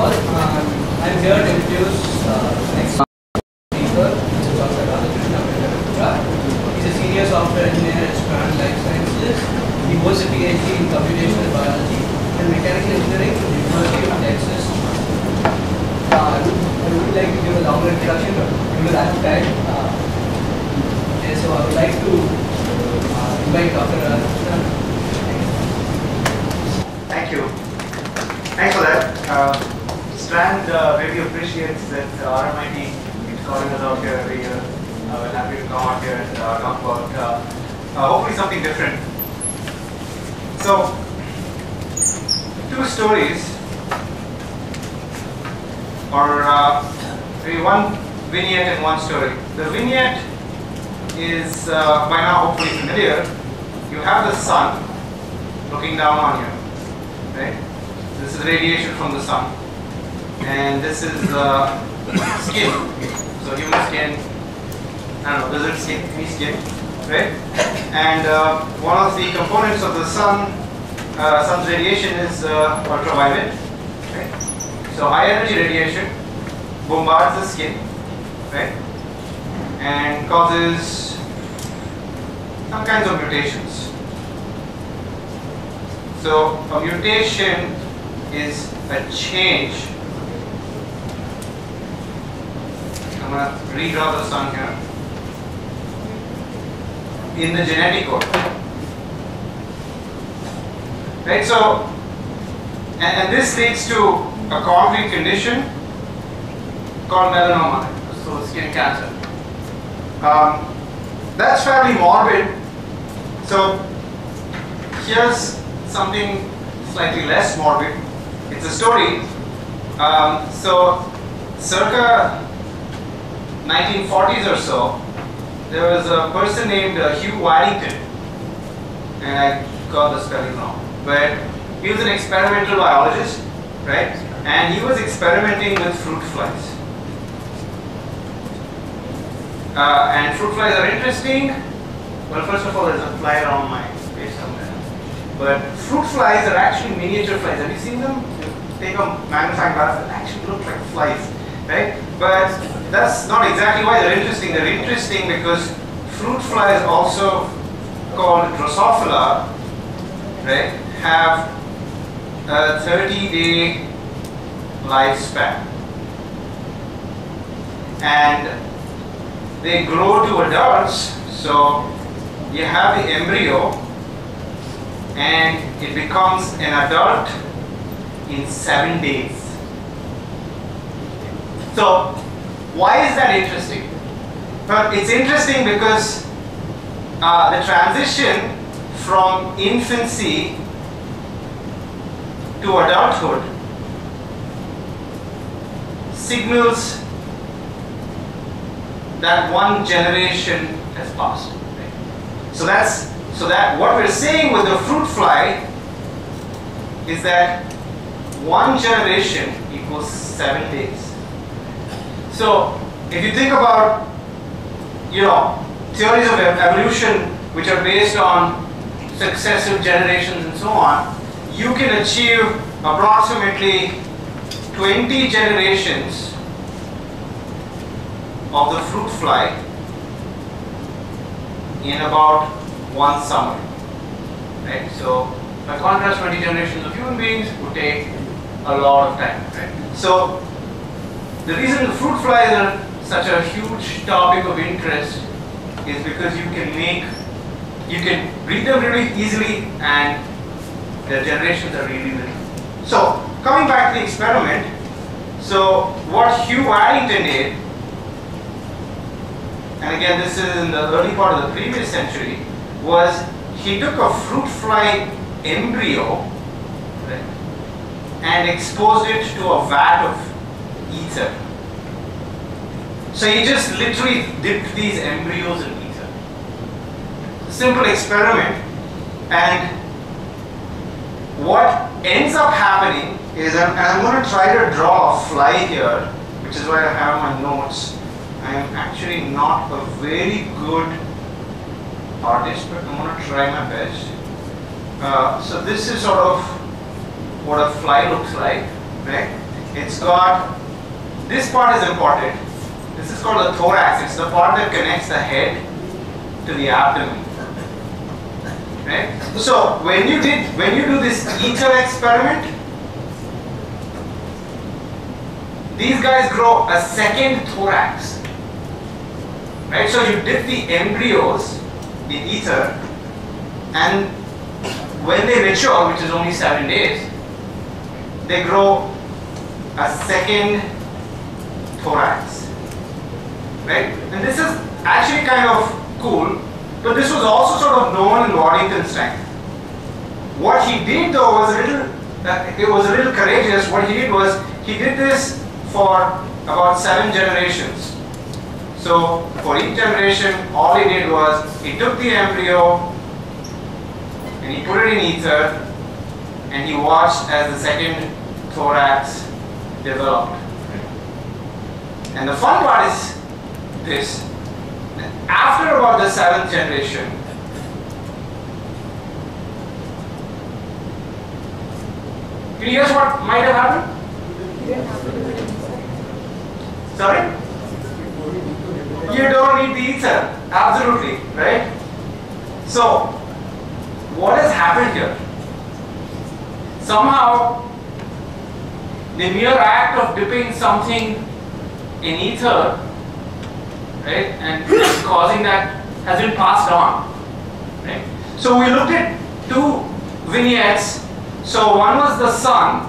all. I'm here to introduce next speaker, which is Dr. Radhakrishna Bettadapura. He's a senior software engineer at Strand Life Sciences. He holds a PhD in computational biology and mechanical engineering from the University of Texas. I would like to give a longer introduction, but due to lack of time, so I would like to invite Dr. Radhakrishna. Thank you. Thanks for that. Strand really appreciates that RMIT is calling us out here every year. We're happy to come out here and talk about hopefully something different. So, two stories, or maybe one vignette and one story. The vignette is by now hopefully familiar. You have the sun looking down on you, right? This is radiation from the sun, and this is skin. So human skin, I don't know, lizard skin, any skin, right? And one of the components of the sun's radiation is ultraviolet, right? So high energy radiation bombards the skin, right? And causes some kinds of mutations. So a mutation is a change. I'm going to redraw the sun here. In the genetic code. Right, so, and this leads to a concrete condition called melanoma, so skin cancer. That's fairly morbid. So, here's something slightly less morbid. It's a story. So, circa 1940s or so, there was a person named Hugh Waddington, and I got the spelling wrong, but he was an experimental biologist, right? And he was experimenting with fruit flies. And fruit flies are interesting. Well, first of all, there's a fly around my face somewhere. But fruit flies are actually miniature flies. Have you seen them? You take a magnifying glass, they actually look like flies, right? But that's not exactly why they're interesting. They're interesting because fruit flies, also called Drosophila, right, have a 30-day lifespan. And they grow to adults, so you have the embryo and it becomes an adult in 7 days. So, why is that interesting? Well, it's interesting because the transition from infancy to adulthood signals that one generation has passed. Right? So that what we're saying with the fruit fly is that one generation equals 7 days. So if you think about, theories of evolution which are based on successive generations and so on, you can achieve approximately 20 generations of the fruit fly in about one summer, right? So by contrast, 20 generations of human beings would take a lot of time, right? So the reason the fruit flies are such a huge topic of interest is because you can breed them really easily and their generations are really little. So coming back to the experiment, so what Hugh Waddington did, and again this is in the early part of the previous century, was he took a fruit fly embryo, right, and exposed it to a vat of ether. So he just literally dipped these embryos in ether. Simple experiment, and what ends up happening is, and I'm going to try to draw a fly here, which is why I have my notes. I am actually not a very good artist, but I'm going to try my best. So this is sort of what a fly looks like, right? It's got, this part is important. This is called the thorax. It's the part that connects the head to the abdomen. Right? So when you do this ether experiment, these guys grow a second thorax. Right? So you dip the embryos in ether, and when they mature, which is only 7 days, they grow a second thorax. Right? And this is actually kind of cool, but this was also sort of known in Waddington's time. What he did though was a little courageous. What he did was, he did this for about 7 generations. So for each generation, all he did was, he took the embryo and he put it in ether, and he watched as the second thorax developed. And the fun part is this: after about the 7th generation, can you guess what might have happened? Sorry? You don't need the ether. Absolutely, right? So, what has happened here? Somehow, the mere act of dipping something in ether, right, and causing that, has been passed on, right? So we looked at 2 vignettes. So one was the sun,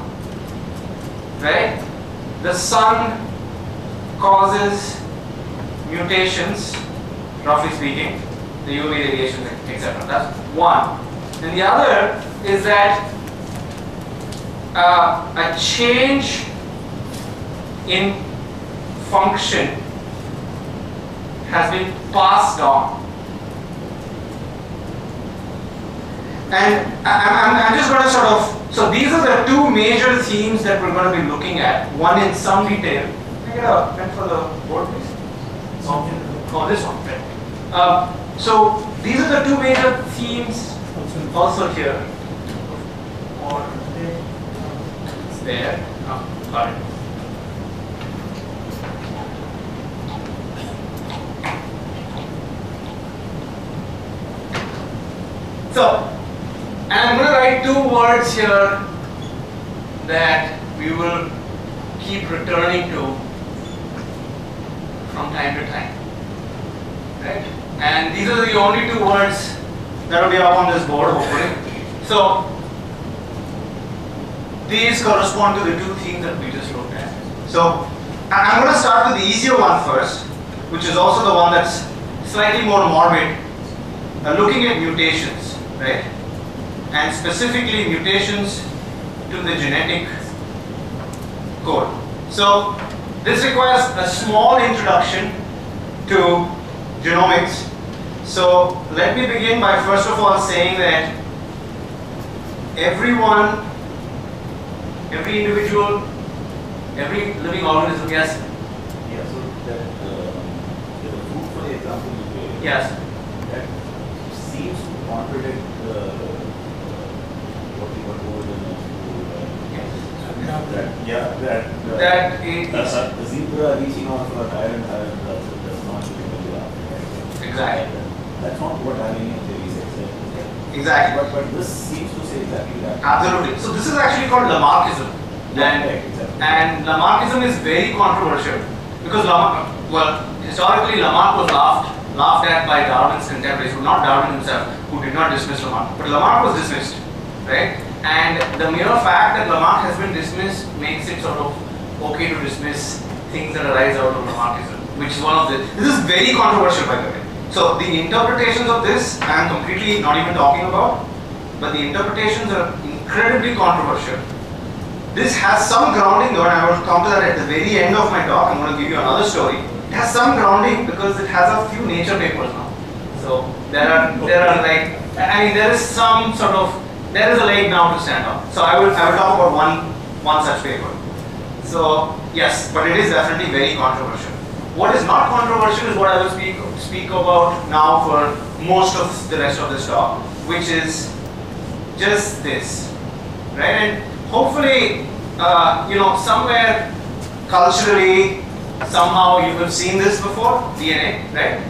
right? The sun causes mutations, roughly speaking, the UV radiation, etc. That's one. And the other is that a change in function has been passed on. And I'm just going to sort of, so these are the 2 major themes that we're going to be looking at, one in some detail. Can I get a pen for the board, please? Oh, this one. Right. So these are the 2 major themes also here. Or there. Oh, got it. So, and I'm going to write 2 words here that we will keep returning to from time to time. Right? And these are the only 2 words that will be up on this board, hopefully. So, these correspond to the 2 themes that we just looked at. So, I'm going to start with the easier one first, which is also the one that's slightly more morbid, looking at mutations, right? And specifically mutations to the genetic code. So this requires a small introduction to genomics. So let me begin by first of all saying that everyone, every individual, every living organism, yes? Yeah, so that the food, for the example you gave, yes, that seems to contradict what you were told in the school. That is the zebra reaching out for a tyrant does not really happen. exactly. That's not what having a theory says. Exactly. But this seems to say exactly that. Absolutely. So this is actually called Lamarckism. And Lamarckism is very controversial because historically Lamarck was laughed at by Darwin's contemporaries, not Darwin himself, who did not dismiss Lamarck, but Lamarck was dismissed, right? And the mere fact that Lamarck has been dismissed makes it sort of okay to dismiss things that arise out of Lamarckism, which is one of the, this is very controversial by the way. So the interpretations of this I am completely not even talking about, but the interpretations are incredibly controversial. This has some grounding though, and I will come to that at the very end of my talk. I'm going to give you another story. It has some grounding because it has a few nature papers now. So there are like, I mean there is some sort of, there is a leg now to stand on. So I will talk about one such paper. So yes, but it is definitely very controversial. What is not controversial is what I will speak about now for most of the rest of this talk, which is just this, right? And hopefully somewhere culturally, somehow you have seen this before, DNA, right?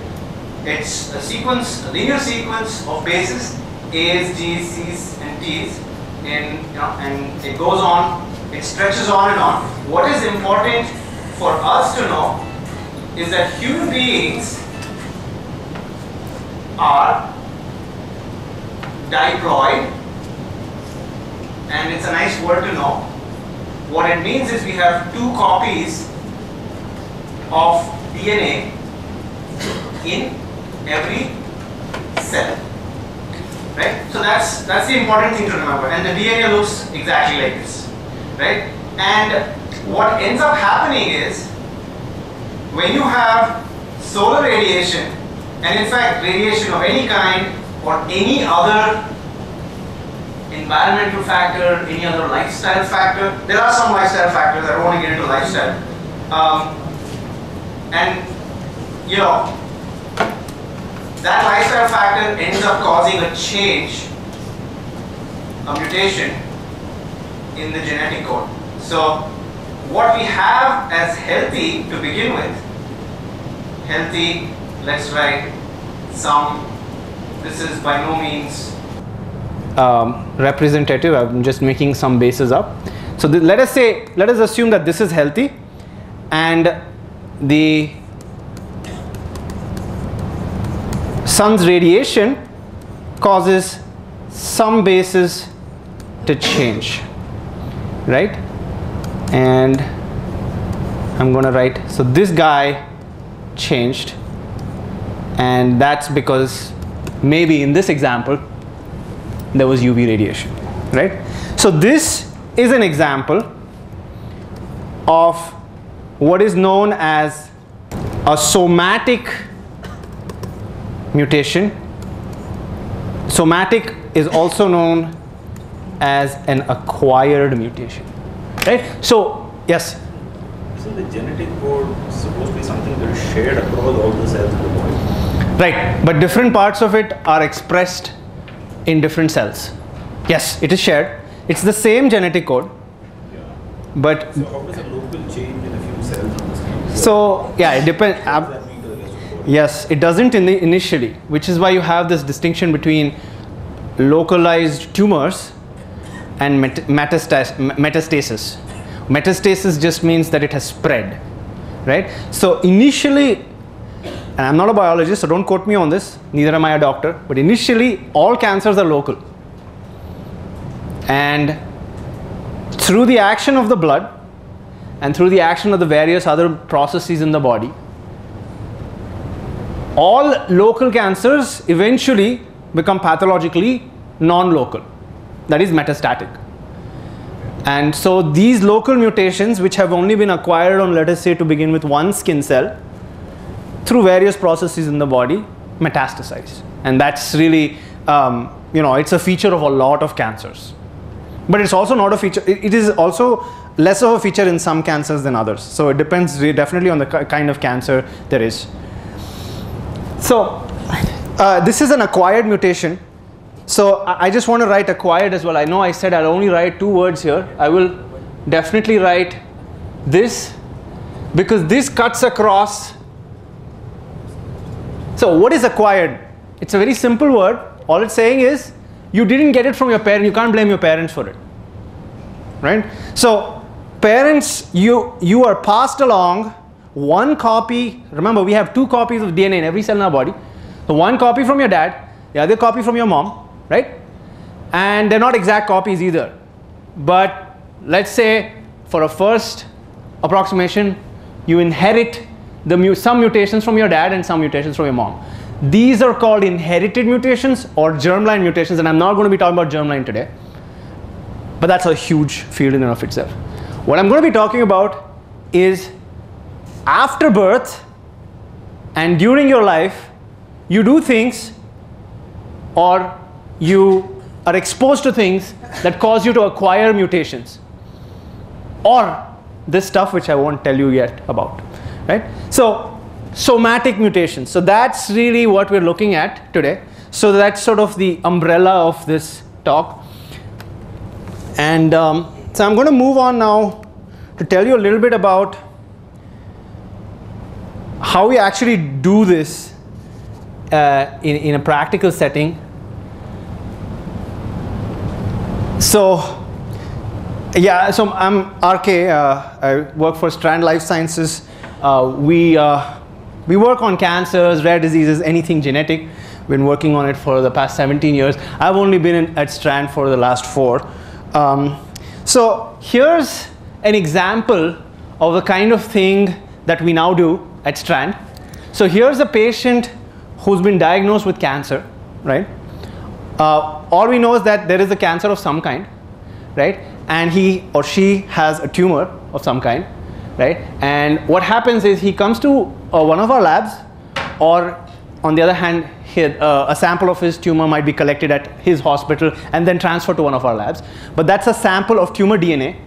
It's a sequence, a linear sequence of bases, A's, G's, C's, and T's, and it goes on, it stretches on and on. What is important for us to know is that human beings are diploid, and it's a nice word to know. What it means is we have 2 copies of DNA in every cell, right? So that's the important thing to remember, and the DNA looks exactly like this, right? And what ends up happening is when you have solar radiation, and in fact radiation of any kind or any other environmental factor, any other lifestyle factor. There are some lifestyle factors, I don't want to get into lifestyle. And that lifestyle factor ends up causing a change, a mutation in the genetic code. So what we have as healthy to begin with, healthy, let's write some, this is by no means representative, I'm just making some bases up. So let us assume that this is healthy and the sun's radiation causes some bases to change, right? And I'm going to write, so this guy changed, and that's because maybe in this example there was UV radiation, right? So this is an example of what is known as a somatic mutation. Somatic is also known as an acquired mutation, right? So yes? So the genetic code is supposed to be something that is shared across all the cells in the body. Right, but different parts of it are expressed in different cells. Yes, it is shared. It's the same genetic code, Yeah. but So how does a local change in a few cells on the screen? so yeah, it depends. What does that mean to the rest of the body? Yes, it doesn't initially, which is why you have this distinction between localized tumors and metastasis. Metastasis just means that it has spread, right? So initially, and I'm not a biologist, so don't quote me on this, neither am I a doctor, but initially all cancers are local. And through the action of the blood and through the action of the various other processes in the body, all local cancers eventually become pathologically non-local, that is metastatic. And so these local mutations, which have only been acquired on, let us say, to begin with one skin cell, through various processes in the body, metastasize. And that's really, it's a feature of a lot of cancers. But it's also not a feature, it is also less of a feature in some cancers than others. So it depends definitely on the kind of cancer there is. So this is an acquired mutation. So I just want to write acquired as well. I know I said I'll only write 2 words here. I will definitely write this, because this cuts across. So what is acquired? It's a very simple word. All it's saying is you didn't get it from your parent. You can't blame your parents for it, right? So parents, you are passed along one copy. Remember, we have 2 copies of DNA in every cell in our body. So one copy from your dad, the other copy from your mom, right? And they're not exact copies either. But let's say for a first approximation, you inherit some mutations from your dad and some mutations from your mom. These are called inherited mutations or germline mutations, and I'm not going to be talking about germline today, but that's a huge field in and of itself. What I'm going to be talking about is after birth and during your life, you do things or you are exposed to things that cause you to acquire mutations, or this stuff which I won't tell you yet about, right? So somatic mutations. So that's really what we're looking at today. So that's sort of the umbrella of this talk. And So I'm going to move on now to tell you a little bit about how we actually do this in a practical setting. So yeah, so I'm RK. I work for Strand Life Sciences. We work on cancers, rare diseases, anything genetic. Been working on it for the past 17 years. I've only been at Strand for the last 4. So here's an example of the kind of thing that we now do at Strand. So here's a patient who's been diagnosed with cancer, right? All we know is that there is a cancer of some kind, right? And he or she has a tumor of some kind, right? And what happens is he comes to one of our labs, or on the other hand, a sample of his tumor might be collected at his hospital and then transferred to one of our labs. But that's a sample of tumor DNA,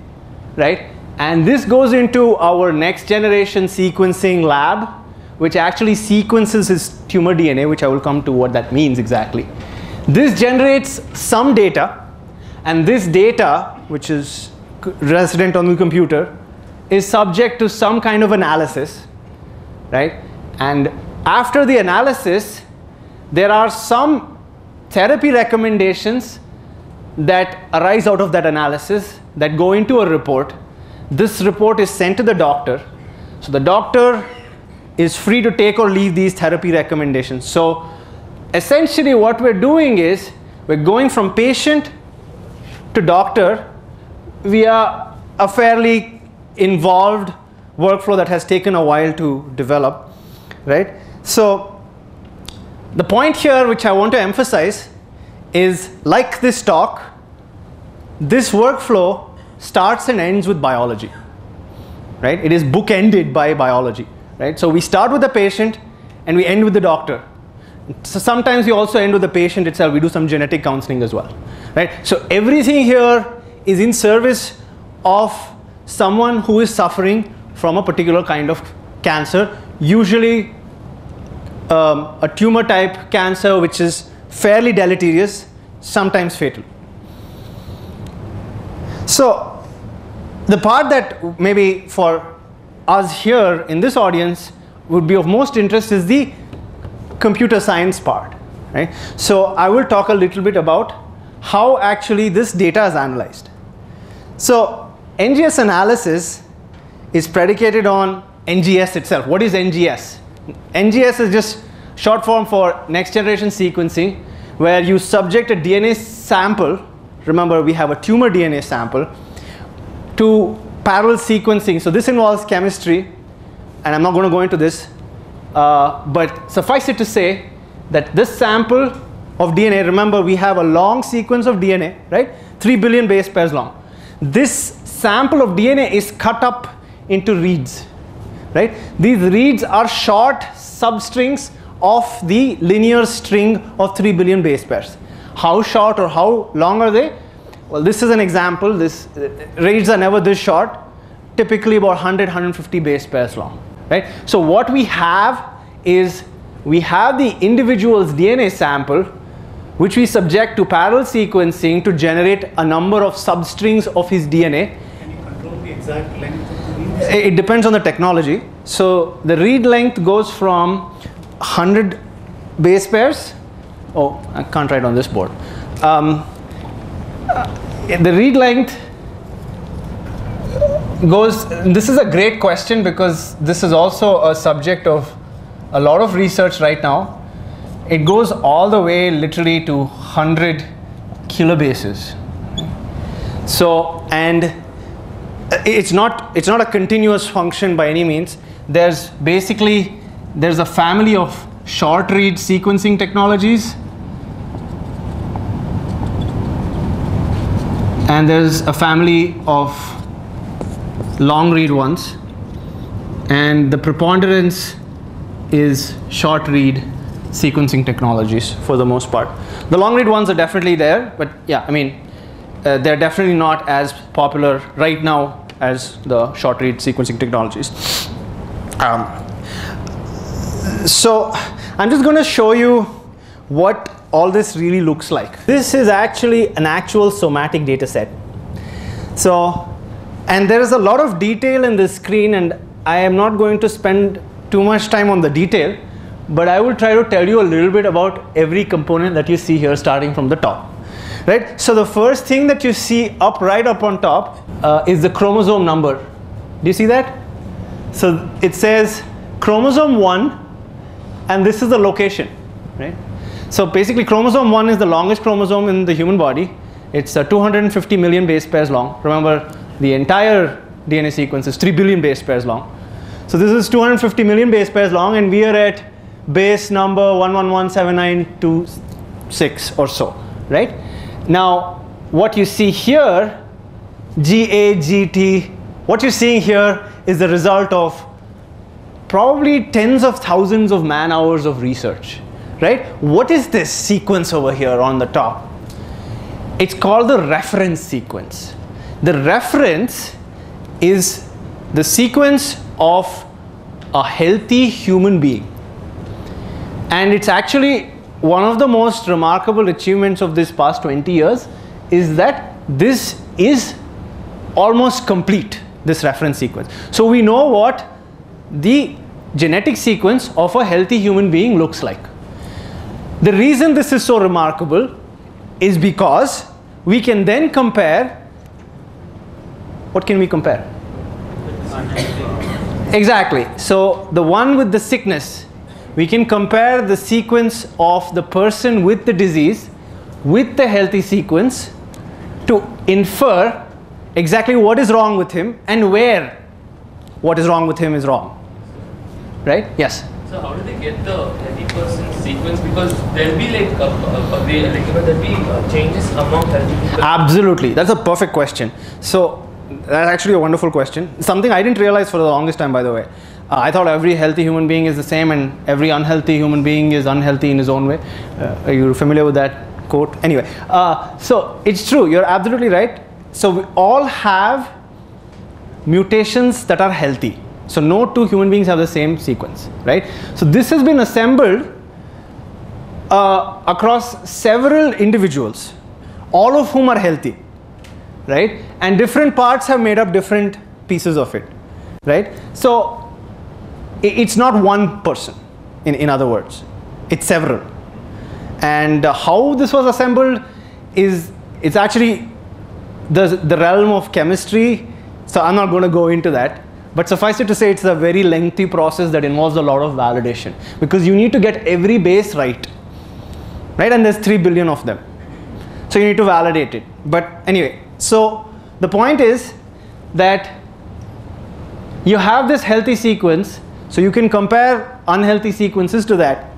right? And this goes into our next generation sequencing lab, which actually sequences his tumor DNA, which I will come to what that means exactly. This generates some data, and this data, which is resident on the computer, is subject to some kind of analysis, right? And after the analysis, there are some therapy recommendations that arise out of that analysis that go into a report. This report is sent to the doctor. So the doctor is free to take or leave these therapy recommendations. So essentially what we're doing is we're going from patient to doctor via a fairly involved workflow that has taken a while to develop, right? So the point here which I want to emphasize is, like this talk, this workflow starts and ends with biology, right? It is bookended by biology, right? So we start with the patient and we end with the doctor. So sometimes we also end with the patient itself. We do some genetic counseling as well, right? So everything here is in service of someone who is suffering from a particular kind of cancer, usually a tumor type cancer which is fairly deleterious, sometimes fatal. So the part that maybe for us here in this audience would be of most interest is the computer science part, right? So I will talk a little bit about how actually this data is analyzed. So NGS analysis is predicated on NGS itself. What is NGS? NGS is just short form for next generation sequencing, where you subject a DNA sample, remember we have a tumor DNA sample, to parallel sequencing. So this involves chemistry, and I'm not going to go into this, but suffice it to say that this sample of DNA, remember we have a long sequence of DNA, right? 3 billion base pairs long. This sample of DNA is cut up into reads, right? These reads are short substrings of the linear string of 3 billion base pairs. How short or how long are they? Well, this is an example. This reads are never this short, typically about 100-150 base pairs long, right? So what we have is we have the individual's DNA sample, which we subject to parallel sequencing to generate a number of substrings of his DNA. Can you control the exact length of the reads? It depends on the technology. So the read length goes from 100 base pairs. Oh, I can't write on this board. The read length goes, this is a great question because this is also a subject of a lot of research right now. It goes all the way literally to 100 kilobases. So, and it's not a continuous function by any means. There's a family of short read sequencing technologies, and there's a family of long read ones, and the preponderance is short read sequencing technologies for the most part. The long read ones are definitely there, but yeah, I mean, they're definitely not as popular right now as the short read sequencing technologies. So I'm just going to show you what all this really looks like. This is actually an actual somatic data set. So, and there is a lot of detail in this screen, and I am not going to spend too much time on the detail, but I will try to tell you a little bit about every component that you see here starting from the top. Right? So the first thing that you see right up on top is the chromosome number. Do you see that? So it says chromosome 1, and this is the location. Right? So basically chromosome 1 is the longest chromosome in the human body. It's 250 million base pairs long. Remember, the entire DNA sequence is 3 billion base pairs long. So this is 250 million base pairs long, and we are at base number 1117926 or so, right? Now, what you see here, GA, GT, what you're seeing here is the result of probably tens of thousands of man-hours of research, right? What is this sequence over here on the top? It's called the reference sequence. The reference is the sequence of a healthy human being. And it's actually one of the most remarkable achievements of this past 20 years is that this is almost complete, this reference sequence. So we know what the genetic sequence of a healthy human being looks like. The reason this is so remarkable is because we can then compare. What can we compare? Exactly. So the one with the sickness, we can compare the sequence of the person with the disease with the healthy sequence to infer exactly what is wrong with him and where what is wrong with him is wrong. Right? Yes? So how do they get the healthy person sequence? Because there'll be like there'll be changes among healthy people. Absolutely. That's a perfect question. So that's actually a wonderful question. Something I didn't realize for the longest time, by the way. I thought every healthy human being is the same and every unhealthy human being is unhealthy in his own way. Are you familiar with that quote? Anyway, so it's true. You're absolutely right. So we all have mutations that are healthy. So no two human beings have the same sequence, right? So this has been assembled across several individuals, all of whom are healthy, right? And different parts have made up different pieces of it, right? So it's not one person, in other words, it's several. And how this was assembled it's actually the realm of chemistry, so I'm not going to go into that. But suffice it to say, it's a very lengthy process that involves a lot of validation because you need to get every base right? And there's 3 billion of them. So you need to validate it. But anyway, so the point is that you have this healthy sequence, so you can compare unhealthy sequences to that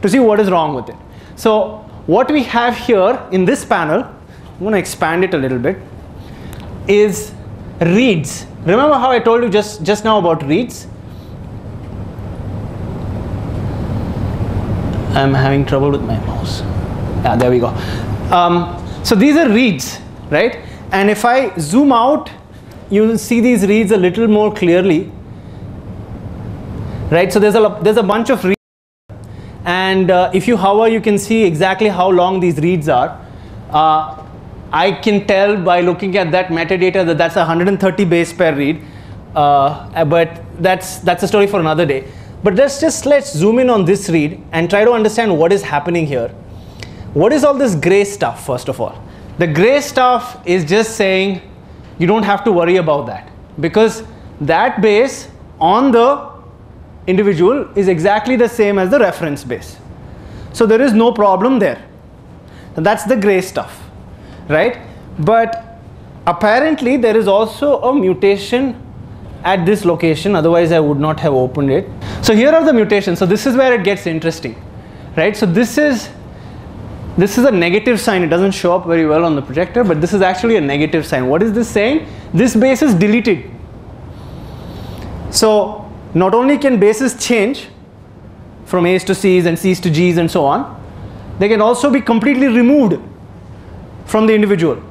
to see what is wrong with it. So what we have here in this panel, I'm going to expand it a little bit, is reads. Remember how I told you just now about reads? I'm having trouble with my mouse. Yeah, there we go. So these are reads, right? And if I zoom out, you will see these reads a little more clearly, right? So there's a bunch of reads, and if you hover, you can see exactly how long these reads are. I can tell by looking at that metadata that that's a 130 base pair read, but that's a story for another day. But let's zoom in on this read and try to understand what is happening here. What is all this gray stuff, first of all? The gray stuff is just saying you don't have to worry about that because that base on the individual is exactly the same as the reference base. So there is no problem there. And that's the gray stuff. Right? But apparently there is also a mutation at this location, otherwise I would not have opened it. So here are the mutations. So this is where it gets interesting, right? So this is a negative sign. It doesn't show up very well on the projector, but this is actually a negative sign. What is this saying? This base is deleted. So not only can bases change from A's to C's and C's to G's and so on, they can also be completely removed from the individual,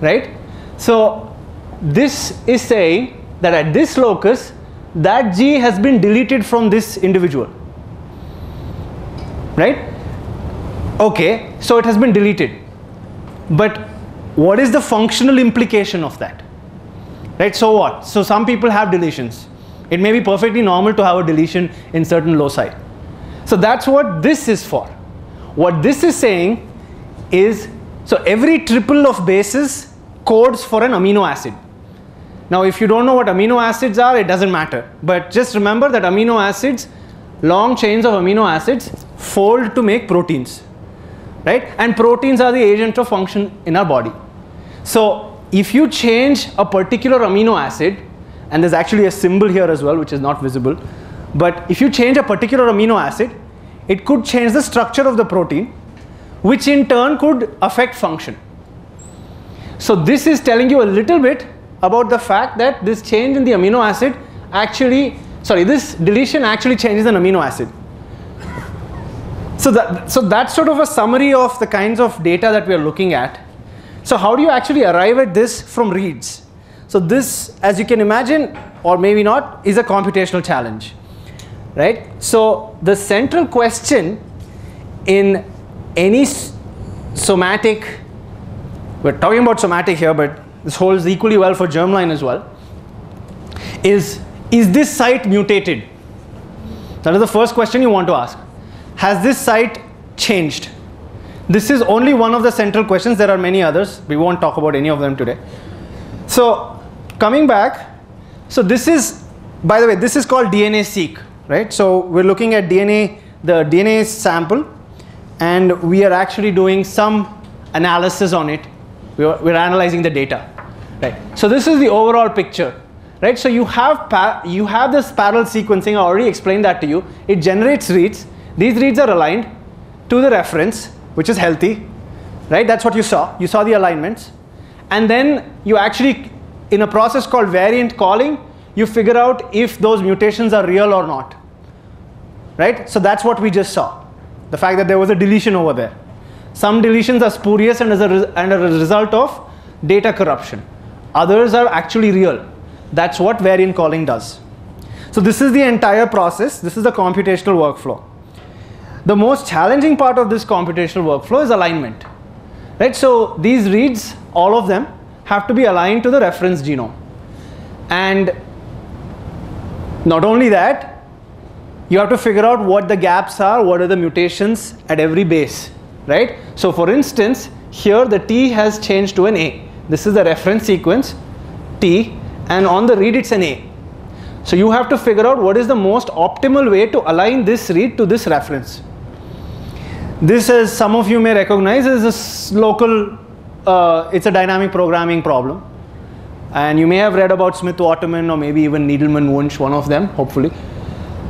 right? So this is saying that at this locus, that G has been deleted from this individual, right? Okay, so it has been deleted. But what is the functional implication of that? right? So what? So some people have deletions. It may be perfectly normal to have a deletion in certain loci. So that's what this is for. What this is saying is, so every triple of bases codes for an amino acid. Now if you don't know what amino acids are, it doesn't matter. But just remember that amino acids, long chains of amino acids, fold to make proteins, right? And proteins are the agent of function in our body. So if you change a particular amino acid, and there's actually a symbol here as well which is not visible, but if you change a particular amino acid, it could change the structure of the protein, which in turn could affect function. So this is telling you a little bit about the fact that this change in the amino acid actually, this deletion actually changes an amino acid. So that's sort of a summary of the kinds of data that we are looking at. So how do you actually arrive at this from reads? So this, as you can imagine, or maybe not, is a computational challenge, right? So the central question in any somatic, we're talking about somatic here, but this holds equally well for germline as well, is this site mutated? That is the first question you want to ask. Has this site changed? This is only one of the central questions. There are many others. We won't talk about any of them today. So coming back, so this is, by the way, this is called DNA-seq, right? So we're looking at DNA, the DNA sample, and we are actually doing some analysis on it. We're analyzing the data, right? So this is the overall picture, right? So you have this parallel sequencing. I already explained that to you. It generates reads. These reads are aligned to the reference, which is healthy, right? That's what you saw. You saw the alignments. And then you actually, in a process called variant calling, you figure out if those mutations are real or not, right? So that's what we just saw, the fact that there was a deletion over there. Some deletions are spurious and as a result of data corruption. Others are actually real. That's what variant calling does. So this is the entire process. This is the computational workflow. The most challenging part of this computational workflow is alignment, right? So these reads, all of them, have to be aligned to the reference genome. And not only that, you have to figure out what the gaps are, what are the mutations at every base, right? So for instance, here the T has changed to an A. This is the reference sequence, T, and on the read it's an A. So you have to figure out what is the most optimal way to align this read to this reference. This, as some of you may recognize, is a local, it's a dynamic programming problem. And you may have read about Smith-Waterman or maybe even Needleman-Wunsch, one of them, hopefully.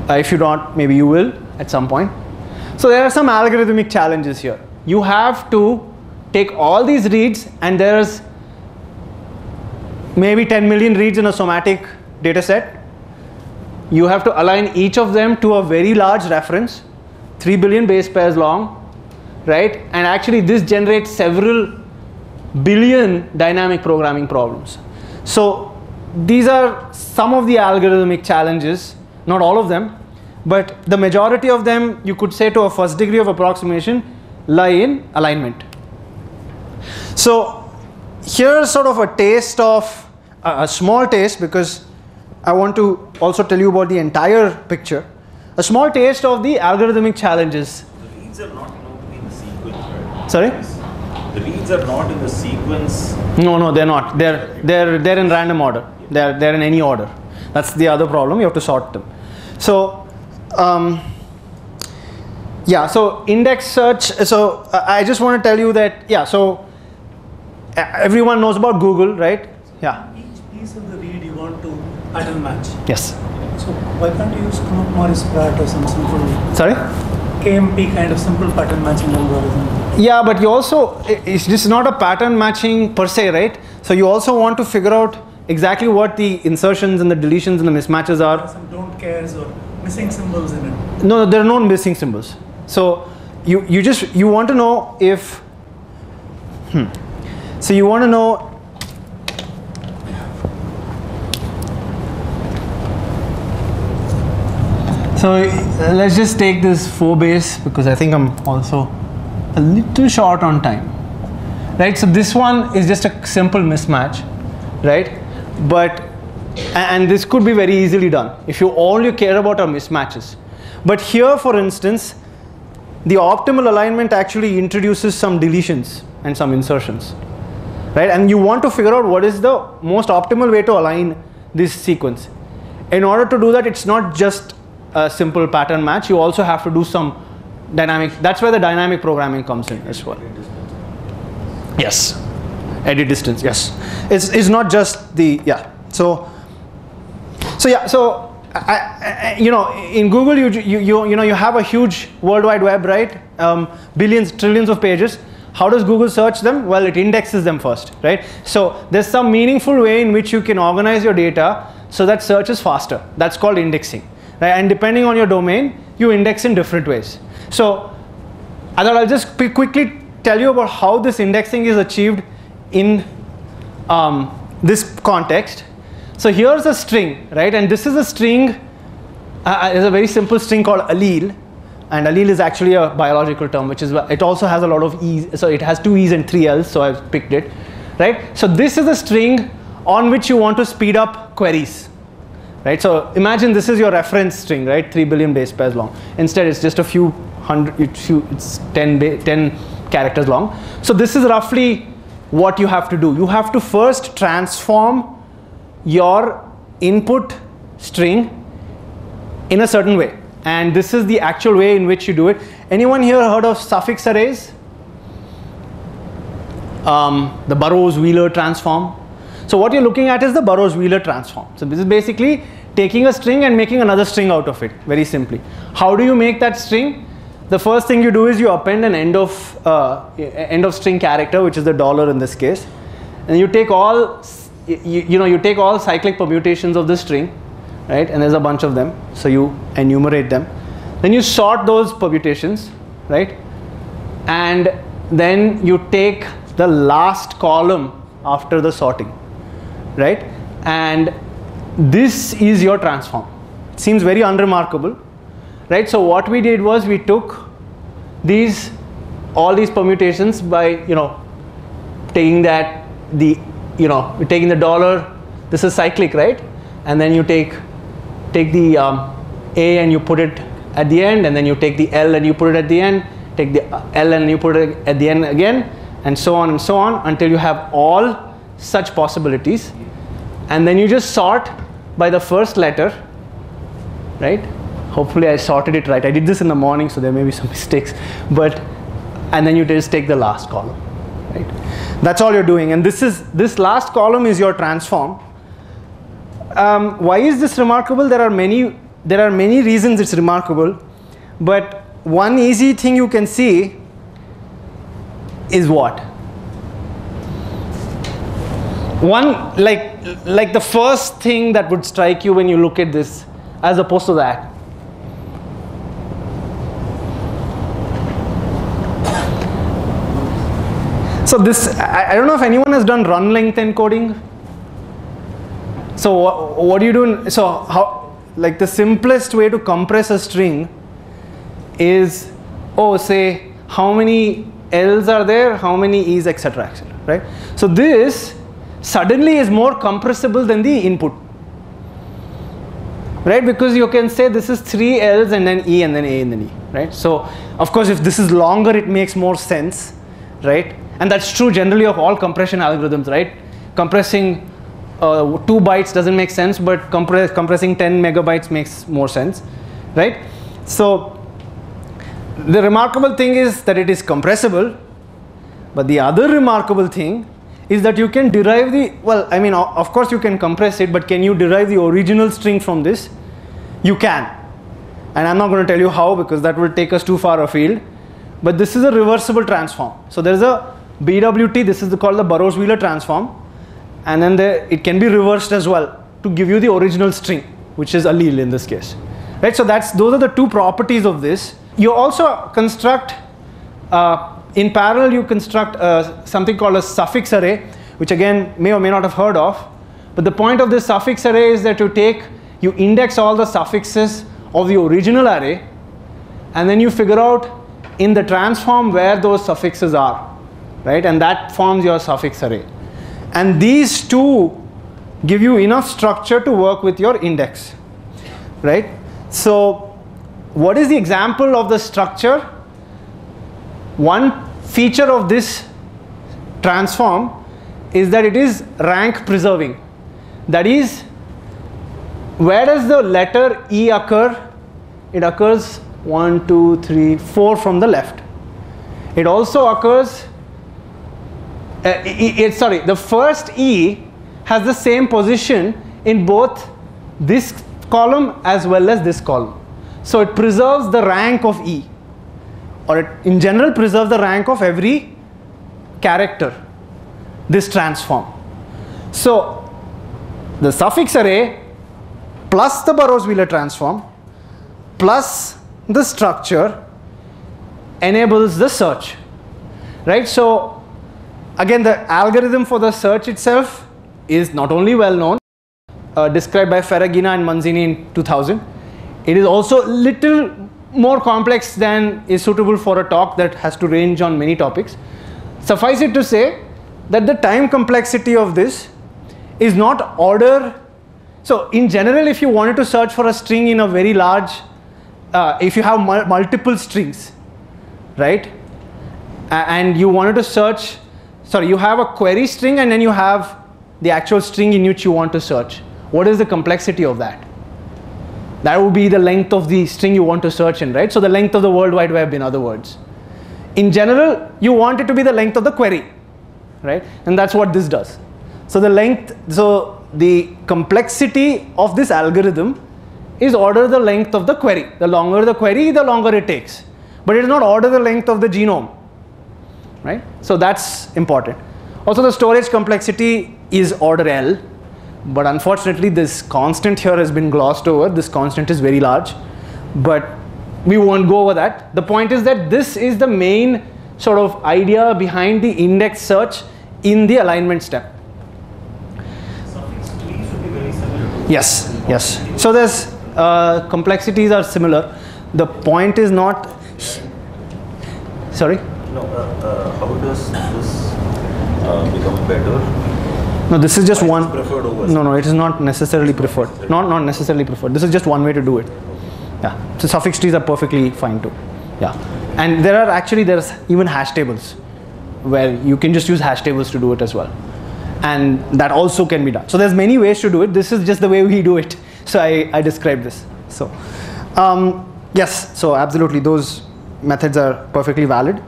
If you don't, maybe you will at some point. So there are some algorithmic challenges here. You have to take all these reads, and there's maybe 10 million reads in a somatic data set. You have to align each of them to a very large reference, 3 billion base pairs long, right? And actually this generates several billion dynamic programming problems. So these are some of the algorithmic challenges, not all of them, but the majority of them, you could say to a first degree of approximation, lie in alignment. So here's sort of a taste of, a small taste, because I want to also tell you about the entire picture. A small taste of the algorithmic challenges. The reads are not in the sequence, right? Sorry? The reads are not in the sequence. No, they're not. They're in random order. They're in any order. That's the other problem. You have to sort them. So yeah. So index search. So I just want to tell you that, yeah. So everyone knows about Google, right? Yeah. Each piece of the read you want to pattern match. Yes. So why can't you use Knoop-Morris-Pratt or some simple? Sorry? KMP kind of simple pattern matching algorithm. Yeah, but you also, it's just not a pattern matching per se, right? So you also want to figure out exactly what the insertions and the deletions and the mismatches are. Some don't cares or missing symbols in it. No, there are no missing symbols. So you want to know if, so you want to know, so let's just take this 4 base, because I think I'm also a little short on time, right? So this one is just a simple mismatch, right? But, and this could be very easily done if all you care about are mismatches. But here, for instance, the optimal alignment actually introduces some deletions and some insertions, right? And you want to figure out what is the most optimal way to align this sequence. In order to do that, it's not just a simple pattern match. You also have to do some dynamic. That's where the dynamic programming comes in as well. Yes, edit distance. Yes, it's not just the So you know, in Google, you have a huge World Wide Web, right? Billions, trillions of pages. How does Google search them? Well, it indexes them first, right? So there's some meaningful way in which you can organize your data so that search is faster. That's called indexing, right? And depending on your domain, you index in different ways. So I thought I'll just quickly tell you about how this indexing is achieved in this context. So here's a string, right? And this is a string, it's a very simple string called allele. And allele is actually a biological term, which is, it also has a lot of E's. So it has 2 E's and 3 L's, so I've picked it, right? So this is a string on which you want to speed up queries, right? So imagine this is your reference string, right? 3 billion base pairs long. Instead, it's just a few hundred, it's 10 characters long. So this is roughly what you have to do. You have to first transform your input string in a certain way. And this is the actual way in which you do it. Anyone here heard of suffix arrays? The Burrows-Wheeler transform. So what you're looking at is the Burrows-Wheeler transform. So this is basically taking a string and making another string out of it, very simply. How do you make that string? The first thing you do is you append an end of string character, which is the dollar in this case. And you take all, you take all cyclic permutations of the string, right? And there's a bunch of them, so you enumerate them. Then you sort those permutations, right? And then you take the last column after the sorting, right? And this is your transform. It seems very unremarkable, right? So what we did was we took all these permutations by taking taking the dollar. This is cyclic, right? And then you take the A and you put it at the end, and then you take the L and you put it at the end, take the L and you put it at the end again, and so on until you have all such possibilities. And then you just sort by the first letter, right? Hopefully I sorted it right. I did this in the morning, so there may be some mistakes, and then you just take the last column, right? That's all you're doing, and this last column is your transform. Why is this remarkable? There are many reasons it's remarkable, but one easy thing you can see is what? One, like the first thing that would strike you when you look at this, as opposed to that. So this, I don't know if anyone has done run length encoding. So what do you do? So like the simplest way to compress a string is, say how many L's are there, how many E's, etc., etc., right? So this suddenly is more compressible than the input, right? Because you can say this is 3 L's and then E and then A and then E, right? So of course if this is longer, it makes more sense, right? And that's true generally of all compression algorithms, right? Compressing 2 bytes doesn't make sense, but compressing 10 megabytes makes more sense, right? So the remarkable thing is that it is compressible, but the other remarkable thing is that you can derive of course you can compress it, but can you derive the original string from this? You can. And I'm not going to tell you how, because that will take us too far afield. But this is a reversible transform. So there's a BWT, this is called the Burrows-Wheeler transform. And then it can be reversed as well to give you the original string, which is allele in this case, right? So those are the two properties of this. You also construct, in parallel, you construct something called a suffix array, which again may or may not have heard of. But the point of this suffix array is that you index all the suffixes of the original array, and then you figure out in the transform where those suffixes are, right? And that forms your suffix array. And these two give you enough structure to work with your index, right? So what is the example of the structure? One feature of this transform is that it is rank preserving. That is, where does the letter E occur? It occurs 1, 2, 3, 4 from the left. It also occurs, the first E has the same position in both this column as well as this column. So it preserves the rank of E, or it in general preserves the rank of every character, this transform. So the suffix array plus the Burrows-Wheeler transform plus the structure enables the search, right? So again, the algorithm for the search itself is not only well known, described by Ferragina and Manzini in 2000. It is also a little more complex than is suitable for a talk that has to range on many topics. Suffice it to say that the time complexity of this is not order. So in general, if you wanted to search for a string in a very large, if you have multiple strings, right, and you wanted to search, sorry, you have a query string and then you have the actual string in which you want to search. What is the complexity of that? That would be the length of the string you want to search in, right? So the length of the World Wide Web, in other words. In general, you want it to be the length of the query, right? And that's what this does. So the length, so the complexity of this algorithm is order the length of the query. The longer the query, the longer it takes. But it is not order the length of the genome, right? So that's important. Also, the storage complexity is order L, but unfortunately this constant here has been glossed over. This constant is very large, but we won't go over that. The point is that this is the main sort of idea behind the index search in the alignment step. Suffix trees should be very similar. Yes, yes. So there's complexities are similar. The point is not, sorry? No, how does this become better? No, this is just one. Preferred over No, it is not necessarily preferred. Not necessarily preferred. This is just one way to do it. Yeah. So suffix trees are perfectly fine too. Yeah. And there's even hash tables where you can just use hash tables to do it as well. And that also can be done. So there's many ways to do it. This is just the way we do it. So I described this. So yes, so absolutely those methods are perfectly valid.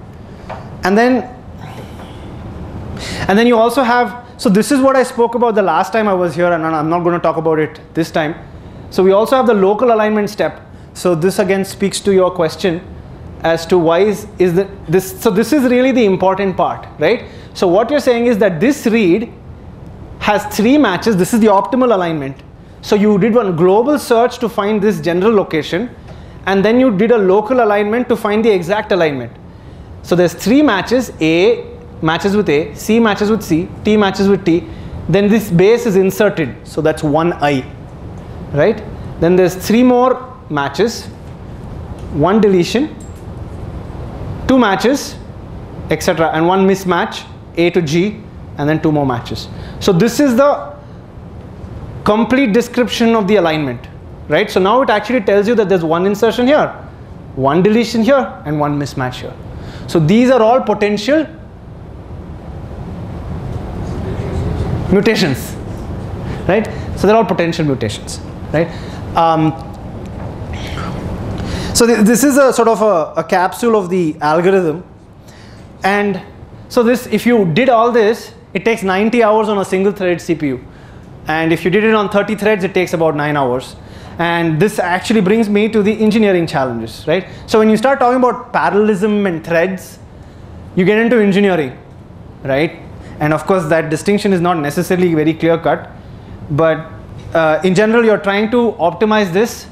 And then you also have, so this is what I spoke about the last time I was here, and I'm not going to talk about it this time. So we also have the local alignment step. So this again speaks to your question as to why so this is really the important part, right? So what you're saying is that this read has 3 matches. This is the optimal alignment. So you did one global search to find this general location, and then you did a local alignment to find the exact alignment. So there's 3 matches. A matches with A, C matches with C, T matches with T. Then this base is inserted. So that's 1I, right? Then there's 3 more matches, 1 deletion, 2 matches, etc. and 1 mismatch, A to G, and then 2 more matches. So this is the complete description of the alignment, right? So now it actually tells you that there's 1 insertion here, 1 deletion here, and 1 mismatch here. So these are all potential mutations, right? So they're all potential mutations, right? So this is a sort of a capsule of the algorithm. And so this, if you did all this, it takes 90 hours on a single threaded CPU. And if you did it on 30 threads, it takes about 9 hours. And this actually brings me to the engineering challenges, right? So when you start talking about parallelism and threads, you get into engineering, right? And of course, that distinction is not necessarily very clear cut. But in general, you're trying to optimize this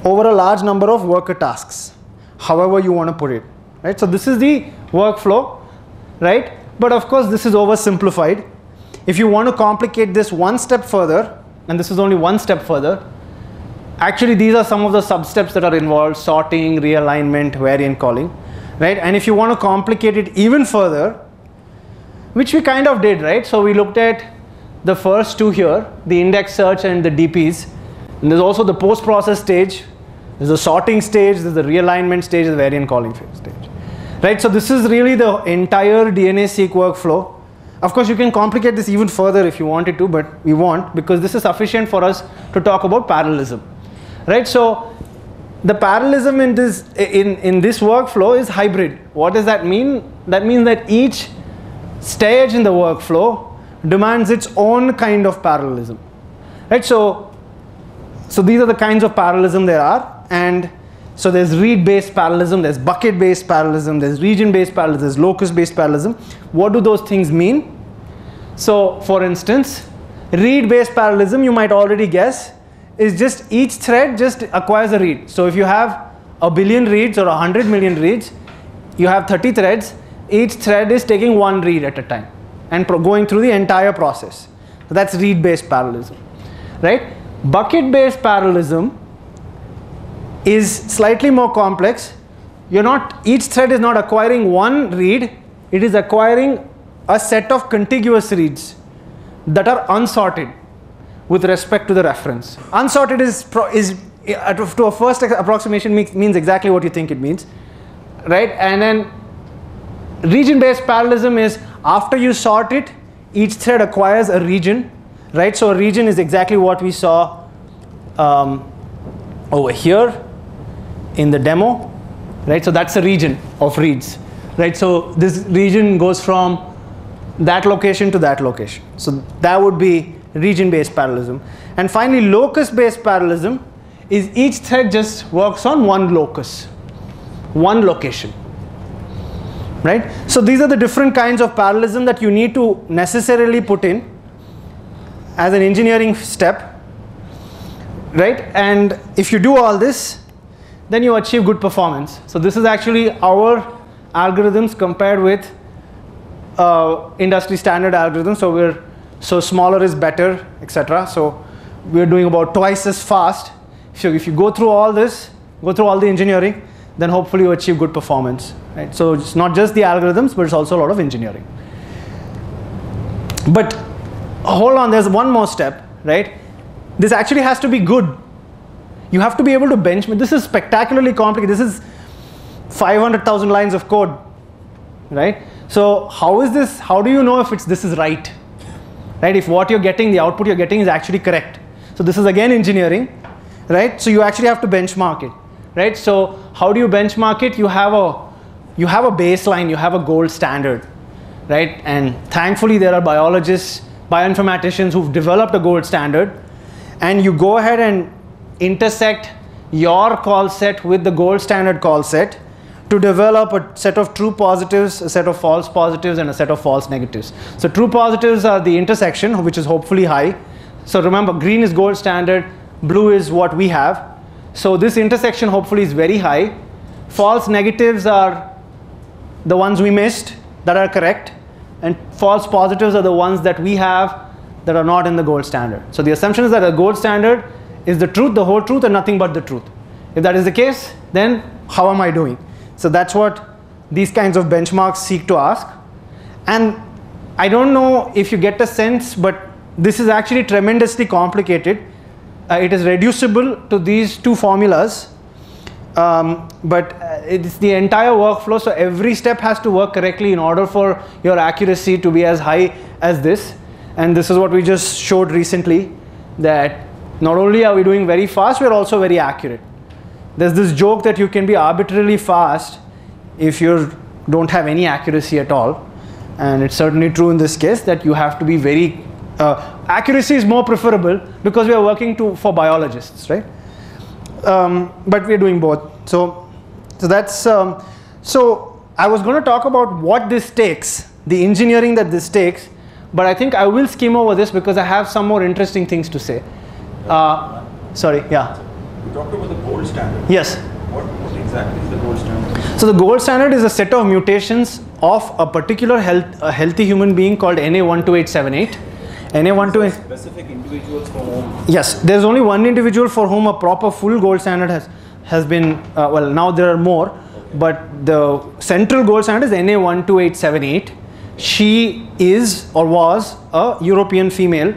over a large number of worker tasks, however you want to put it, right? So this is the workflow, right? But of course, this is oversimplified. If you want to complicate this one step further, and this is only one step further, actually these are some of the sub-steps that are involved: sorting, realignment, variant calling, right? And if you want to complicate it even further, which we kind of did, right? So we looked at the first two here, the index search and the DPs. And there's also the post-process stage, there's the sorting stage, there's the realignment stage, the variant calling stage. Right, so this is really the entire DNA-seq workflow. Of course, you can complicate this even further if you wanted to, but we won't, because this is sufficient for us to talk about parallelism. Right, so the parallelism in this workflow is hybrid. What does that mean? That means that each stage in the workflow demands its own kind of parallelism. Right, so these are the kinds of parallelism there are, and so there's read-based parallelism, there's bucket-based parallelism, there's region-based parallelism, there's locus-based parallelism. What do those things mean? So for instance, read-based parallelism, you might already guess, is just each thread just acquires a read. So if you have 1 billion reads or 100 million reads, you have 30 threads, each thread is taking one read at a time and going through the entire process. So that's read-based parallelism, right? Bucket-based parallelism is slightly more complex. Each thread is not acquiring one read, it is acquiring a set of contiguous reads that are unsorted with respect to the reference. Unsorted is to a first approximation means exactly what you think it means, right? And then region-based parallelism is after you sort it, each thread acquires a region, right? So a region is exactly what we saw over here in the demo, right? So that's a region of reads, right? So this region goes from that location to that location. So that would be region-based parallelism. And finally, locus-based parallelism is each thread just works on one locus, one location, right? So these are the different kinds of parallelism that you need to necessarily put in as an engineering step, right? And if you do all this, then you achieve good performance. So this is actually our algorithms compared with industry standard algorithms. So smaller is better, etc. So we're doing about twice as fast. So if you go through all this, go through all the engineering, then hopefully you achieve good performance, right? So it's not just the algorithms, but it's also a lot of engineering. But hold on, there's one more step, right? This actually has to be good. You have to be able to benchmark. This is spectacularly complicated. This is 500,000 lines of code, right? So how is this? How do you know if this is right? Right? If what you're getting, the output you're getting is actually correct. So this is again engineering, right? So you actually have to benchmark it, right? So how do you benchmark it? You have a baseline, you have a gold standard, right? And thankfully there are biologists, bioinformaticians who've developed a gold standard, and you go ahead and intersect your call set with the gold standard call set to develop a set of true positives, a set of false positives, and a set of false negatives. So true positives are the intersection, which is hopefully high. So remember, green is gold standard, blue is what we have. So this intersection hopefully is very high. False negatives are the ones we missed that are correct, and false positives are the ones that we have that are not in the gold standard. So the assumption is that a gold standard is the truth, the whole truth, and nothing but the truth. If that is the case, then how am I doing? So that's what these kinds of benchmarks seek to ask. And I don't know if you get a sense, but this is actually tremendously complicated. It is reducible to these two formulas, but it's the entire workflow, so every step has to work correctly in order for your accuracy to be as high as this. And this is what we just showed recently, that not only are we doing very fast, we're also very accurate. There's this joke that you can be arbitrarily fast if you don't have any accuracy at all. And it's certainly true in this case that you have to be very, accuracy is more preferable because we are working for biologists, right? But we're doing both. So that's, so I was going to talk about what this takes, the engineering that this takes, but I think I will skim over this because I have some more interesting things to say. Sorry, yeah. You talked about the gold standard. Yes. What exactly is the gold standard? So the gold standard is a set of mutations of a particular healthy human being called NA12878. NA128. Specific individuals for whom? Yes, there's only one individual for whom a proper full gold standard has been, well, now there are more, but the central gold standard is NA12878. she is or was a European female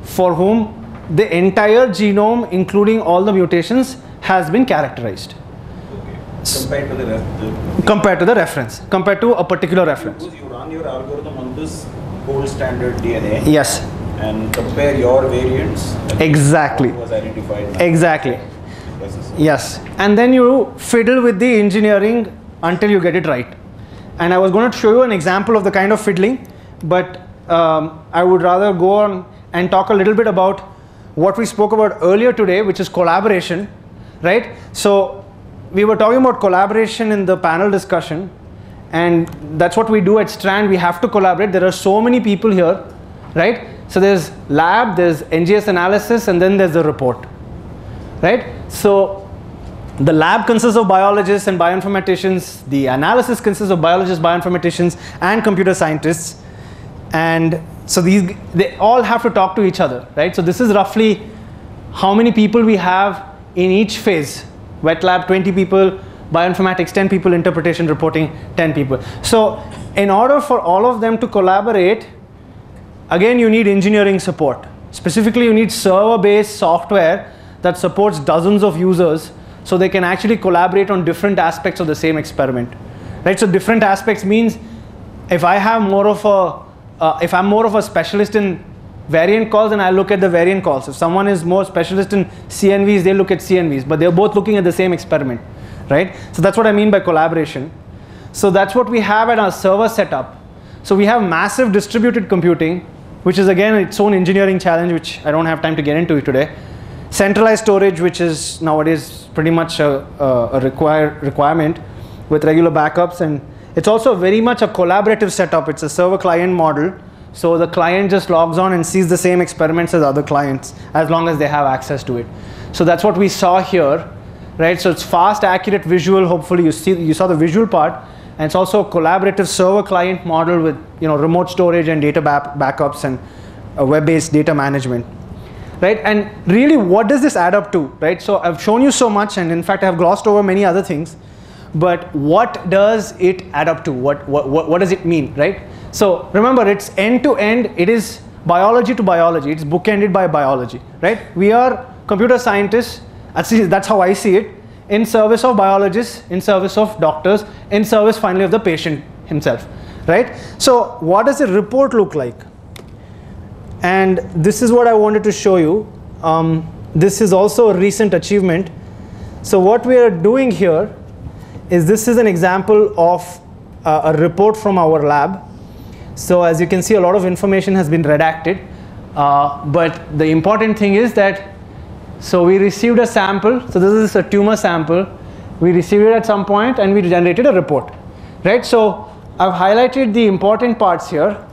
for whom the entire genome, including all the mutations, has been characterized. Compared to the Compared to the reference, compared to a particular reference. Suppose you run your algorithm on this gold standard DNA. Yes. And compare your variants. Exactly. What was identified. Now. Exactly. Yes. And then you fiddle with the engineering until you get it right. And I was going to show you an example of the kind of fiddling, but I would rather go on and talk a little bit about what we spoke about earlier today, which is collaboration, right? So we were talking about collaboration in the panel discussion, and that's what we do at Strand. We have to collaborate. There are so many people here, right? So there's lab, there's NGS analysis, and then there's the report, right? So the lab consists of biologists and bioinformaticians. The analysis consists of biologists, bioinformaticians, and computer scientists. And so they all have to talk to each other, right? So this is roughly how many people we have in each phase. Wet lab, 20 people, bioinformatics, 10 people, interpretation, reporting, 10 people. So in order for all of them to collaborate, again, you need engineering support. Specifically, you need server-based software that supports dozens of users so they can actually collaborate on different aspects of the same experiment, right? So different aspects means if I'm more of a specialist in variant calls, then I look at the variant calls. If someone is more specialist in CNVs, they look at CNVs, but they're both looking at the same experiment, right? So that's what I mean by collaboration. So that's what we have at our server setup. So we have massive distributed computing, which is again its own engineering challenge, which I don't have time to get into today. Centralized storage, which is nowadays pretty much a requirement with regular backups, and it's also very much a collaborative setup. It's a server-client model, so the client just logs on and sees the same experiments as other clients as long as they have access to it. So that's what we saw here, right? So it's fast, accurate, visual. Hopefully you saw the visual part, and it's also a collaborative server-client model with remote storage and data backups and web-based data management. Right? And really, what does this add up to, right? So I've shown you so much, and in fact, I've glossed over many other things, but what does it add up to? What does it mean, right? So remember, it's end to end. It is biology to biology. It's bookended by biology, right? We are computer scientists, at least that's how I see it, in service of biologists, in service of doctors, in service finally of the patient himself, right? So what does a report look like? And this is what I wanted to show you. This is also a recent achievement. So what we are doing here is this is an example of a report from our lab. So as you can see, a lot of information has been redacted. But the important thing is that, so we received a sample. So this is a tumor sample. We received it at some point and we generated a report, right? So I've highlighted the important parts here.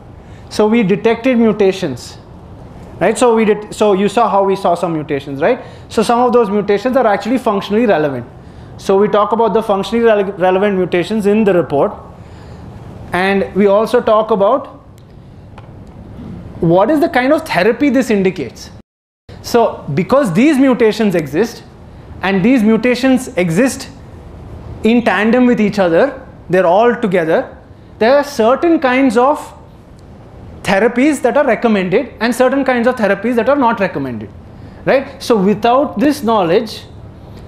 So we detected mutations, right? So you saw how we saw some mutations, right? So some of those mutations are actually functionally relevant. So we talk about the functionally relevant mutations in the report, and we also talk about what is the kind of therapy this indicates. So because these mutations exist, and these mutations exist in tandem with each other, they're all together, there are certain kinds of therapies that are recommended and certain kinds of therapies that are not recommended, right? So without this knowledge,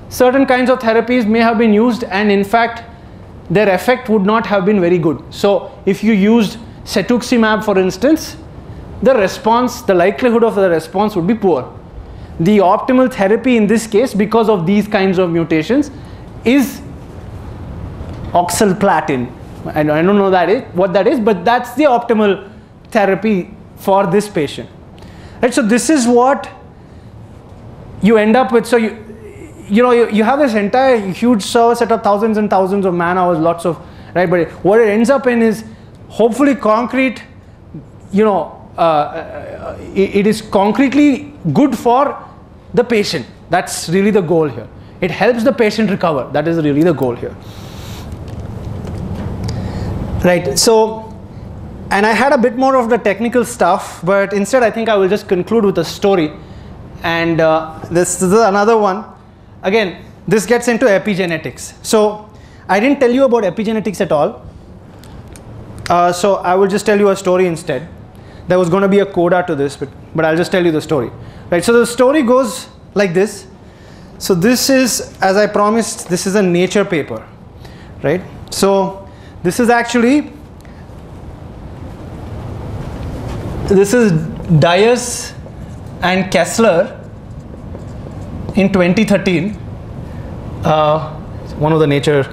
certain kinds of therapies may have been used and in fact their effect would not have been very good. So if you used cetuximab, for instance, the response, the likelihood of the response would be poor. The optimal therapy in this case, because of these kinds of mutations, is oxaliplatin. I don't know what that is, but that's the optimal therapy for this patient, right? So this is what you end up with. So you have this entire huge server set of thousands and thousands of man hours, lots of, right? But what it ends up in is hopefully concrete, it is concretely good for the patient. That's really the goal here. It helps the patient recover. That is really the goal here, right? So, and I had a bit more of the technical stuff, but instead I think I will just conclude with a story. And this is another one. Again, this gets into epigenetics. So I didn't tell you about epigenetics at all. So I will just tell you a story instead. There was going to be a coda to this, but I'll just tell you the story. Right, so the story goes like this. So this is, as I promised, this is a Nature paper, right? So this is actually, this is Dias and Kessler in 2013, one of the Nature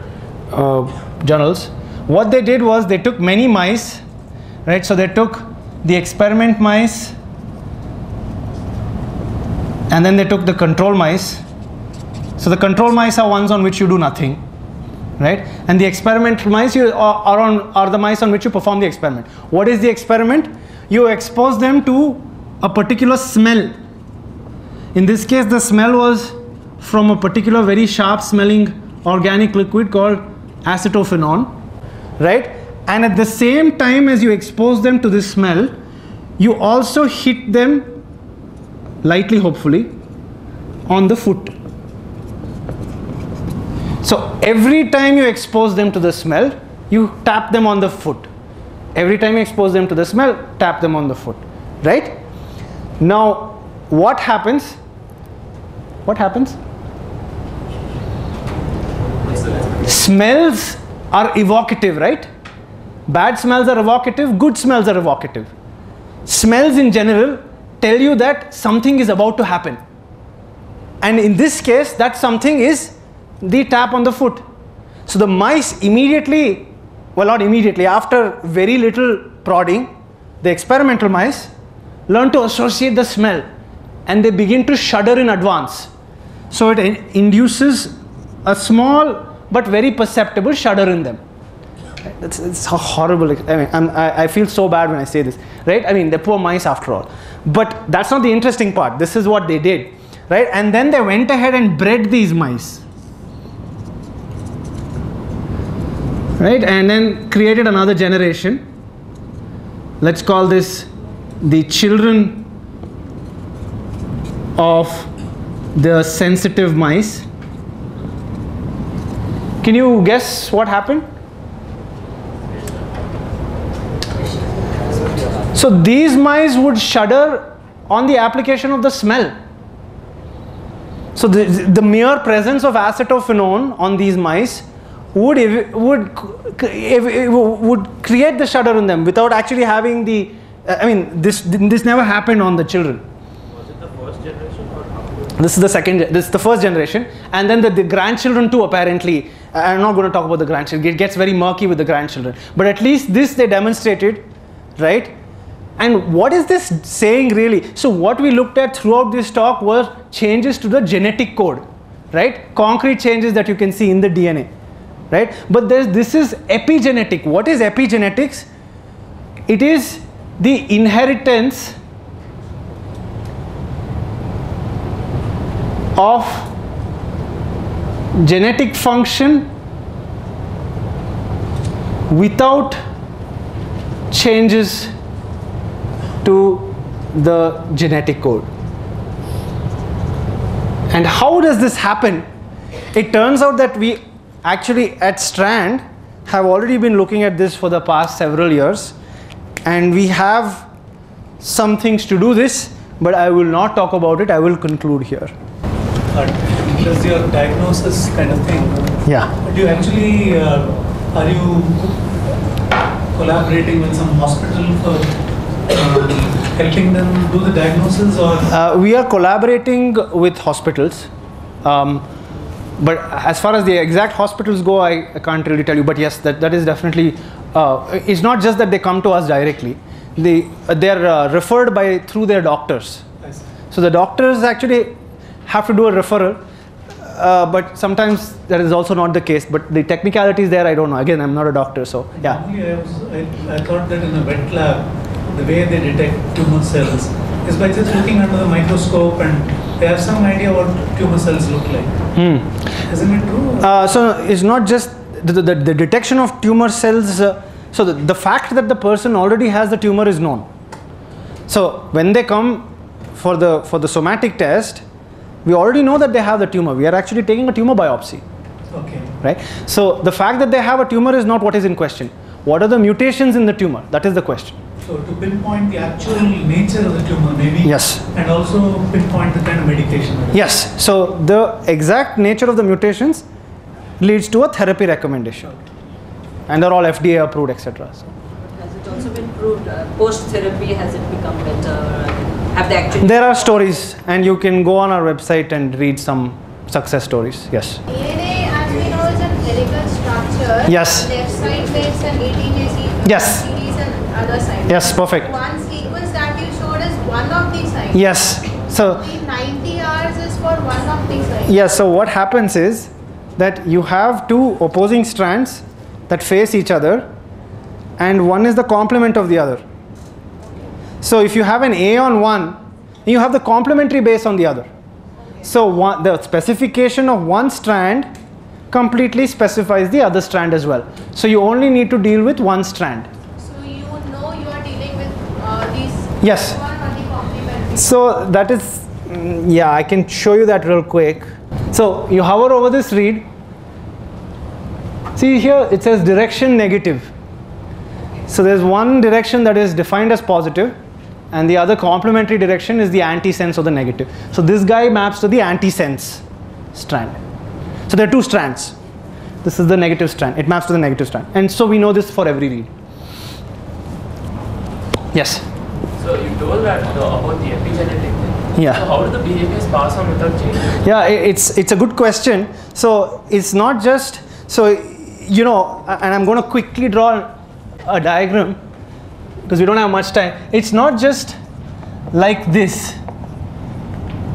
journals. What they did was they took many mice, right? So they took the experiment mice, and then they took the control mice. So the control mice are ones on which you do nothing, right? And the experimental mice are the mice on which you perform the experiment. What is the experiment? You expose them to a particular smell. In this case, the smell was from a particular very sharp smelling organic liquid called acetophenone, right? And at the same time as you expose them to this smell, you also hit them lightly, hopefully, on the foot. So every time you expose them to the smell, you tap them on the foot. Every time you expose them to the smell, tap them on the foot, right? Now, what happens? What happens? Smells are evocative, right? Bad smells are evocative, good smells are evocative. Smells in general tell you that something is about to happen. And in this case, that something is the tap on the foot. So the mice immediately, well, not immediately, after very little prodding, the experimental mice learn to associate the smell and they begin to shudder in advance. So it induces a small but very perceptible shudder in them. It's horrible. I mean, I feel so bad when I say this, right? I mean, they're poor mice after all. But that's not the interesting part. This is what they did, right? And then they went ahead and bred these mice, right? And then created another generation. Let's call this the children of the sensitive mice. Can you guess what happened? So these mice would shudder on the application of the smell. So the mere presence of acetophenone on these mice would create the shudder in them without actually having the, I mean, this never happened on the children. Was it the first generation or after? This is the second, this is the first generation, and then the grandchildren too, apparently. I'm not going to talk about the grandchildren. It gets very murky with the grandchildren. But at least this they demonstrated, right? And what is this saying really? So what we looked at throughout this talk were changes to the genetic code, right? Concrete changes that you can see in the DNA, right? But this is epigenetic. What is epigenetics? It is the inheritance of genetic function without changes to the genetic code. And how does this happen? It turns out that we actually at Strand have already been looking at this for the past several years, and we have some things to do this, but I will not talk about it. I will conclude here. Does your diagnosis kind of thing? Yeah. Do you actually, are you collaborating with some hospital for helping them do the diagnosis, or? We are collaborating with hospitals. But as far as the exact hospitals go, I can't really tell you. But yes, that is definitely, it's not just that they come to us directly. They're referred through their doctors. So the doctors actually have to do a referral. But sometimes that is also not the case. But the technicalities there, I don't know. Again, I'm not a doctor, so yeah. I thought that in a wet lab, the way they detect tumor cells is by just looking under the microscope, and they have some idea what tumor cells look like. Isn't it true? So it's not just the detection of tumor cells. So the fact that the person already has the tumor is known. So when they come for the somatic test, we already know that they have the tumor. We are actually taking a tumor biopsy. Okay. Right? So the fact that they have a tumor is not what is in question. what are the mutations in the tumor? That is the question. So to pinpoint the actual nature of the tumor, maybe. Yes. And also pinpoint the kind of medication. Yes. So the exact nature of the mutations leads to a therapy recommendation, and they're all FDA approved, etc. So. Has it also been proved post-therapy? Has it become better? Have they actually? There are stories, and you can go on our website and read some success stories. Yes. DNA, as we know, is a helical structure. Yes. Left side there's an 18A Yes. series and other side. Yes, perfect. One sequence that you showed is one of these sides. Yes. So. The 90 hours is for one of these sides. Yes. So what happens is that you have two opposing strands that face each other, and one is the complement of the other. So if you have an A on one, you have the complementary base on the other. So the specification of one strand completely specifies the other strand as well. So you only need to deal with one strand. So you know you are dealing with these. Yes. One or the complementary. So that is, yeah, I can show you that real quick. So you hover over this read. See here it says direction negative. So there's one direction that is defined as positive, and the other complementary direction is the antisense of the negative. So this guy maps to the antisense strand. So there are two strands. This is the negative strand. It maps to the negative strand. And so we know this for every read. Yes? So you told that about the epigenetic thing. Yeah. So how do the behaviors pass on without changing? Yeah, it's a good question. So it's not just, so you know, and I'm going to quickly draw a diagram because we don't have much time. It's not just like this.